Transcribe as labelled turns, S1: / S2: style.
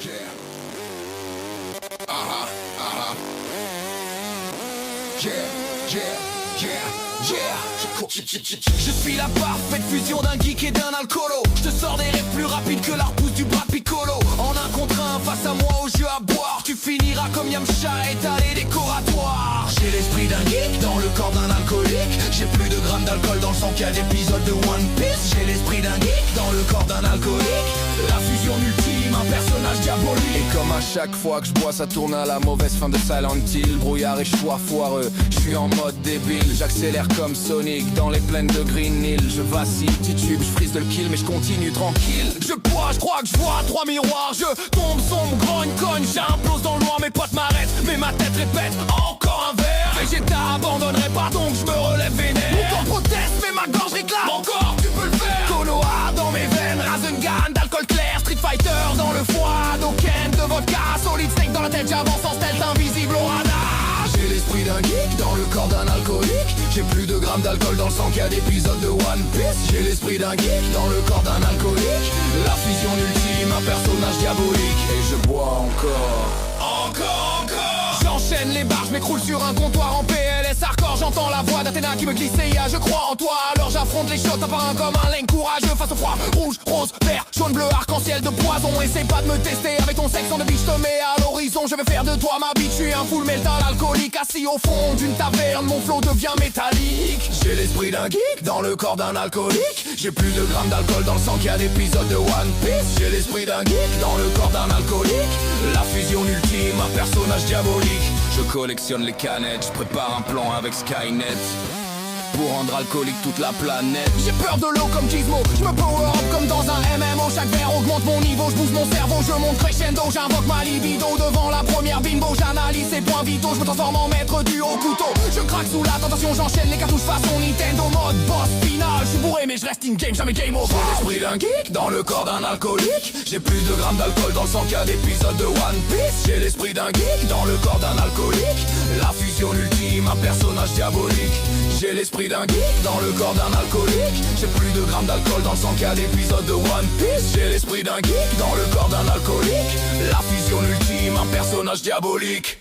S1: Yeah. Yeah, yeah, yeah, yeah. Je suis la parfaite fusion d'un geek et d'un alcoolo. Je te sors des rêves plus rapides que la repousse du bras Piccolo. En un contre un face à moi au jeu à boire, tu finiras comme Yamcha étalé décoratoire. J'ai l'esprit d'un geek dans le corps d'un alcoolique. J'ai plus de grammes d'alcool dans le sang qu'il y a d'épisodes de One Piece. J'ai l'esprit d'un geek dans le corps d'un alcoolique. La fusion ultime, un personnage diabolique. Et comme à chaque fois que je bois, ça tourne à la mauvaise fin de Silent Hill. Brouillard et choix foireux, je suis en mode débile. J'accélère comme Sonic dans les plaines de Green Hill. Je vacille, titube, je frise de le kill, mais je continue tranquille. Je bois, je crois que je vois trois miroirs. Je tombe, sombre, grogne, cogne, j'implose dans le noir. Mes potes m'arrêtent, mais ma tête répète encore un verre. Vegeta abandonnerait pas, donc je me relève vénère. Mon corps proteste, mais ma gorge réclame. Encore, tu peux le faire. Konoha dans mes veines, Rasengan d'alcool clair, Street Fighter dans le foie, Doken de vodka, Solid Snake dans la tête, j'avance en stealth invisible au radar. J'ai l'esprit d'un geek dans le corps d'un alcoolique. J'ai plus de grammes d'alcool dans le sang qu'il y a d'épisodes de One Piece. J'ai l'esprit d'un geek dans le corps d'un alcoolique. La fusion ultime, un personnage diabolique. Et je bois encore. J'enchaîne les barres, je m'écroule sur un comptoir en PLS hardcore. J'entends la voix d'Athéna qui me glisse et je crois en toi. Alors j'affronte les shots un par un comme un link courageux face au froid. Rouge, rose, vert, jaune, bleu, arc-en-ciel de poison. Essaie pas de me tester avec ton sexe en de biche, te mets à l'horizon. Je vais faire de toi ma bitch, je suis un full metal alcoolique. Assis au fond d'une taverne, mon flow devient métallique. J'ai l'esprit d'un geek dans le corps d'un alcoolique. J'ai plus de grammes d'alcool dans le sang qu'il y a d'épisodes de One Piece. J'ai l'esprit d'un geek dans le corps d'un alcoolique. La fusion ultime, un personnage diabolique. Je collectionne les canettes, je prépare un plan avec Skynet pour rendre alcoolique toute la planète. J'ai peur de l'eau comme Gizmo, je me power up comme dans un MMO. Chaque verre augmente mon niveau, je bouge mon cerveau, je monte crescendo. J'invoque ma libido devant la première bimbo. J'analyse ses points vitaux, je me transforme en maître du haut couteau. Je craque sous la tentation, j'enchaîne les cartouches façon Nintendo. Mode boss final, je suis bourré mais je reste in-game, jamais game over. J'ai l'esprit d'un geek dans le corps d'un alcoolique. J'ai plus de grammes d'alcool dans le sang qu'il y a d'épisodes de One Piece. J'ai l'esprit d'un geek dans le corps d'un alcoolique. La fusion ultime, un personnage diabolique. J'ai l'esprit d'un geek dans le corps d'un alcoolique. J'ai plus de grammes d'alcool dans le sang qu'il y a d'épisodes de One Piece. J'ai l'esprit d'un geek dans le corps d'un alcoolique. La fusion ultime, un personnage diabolique.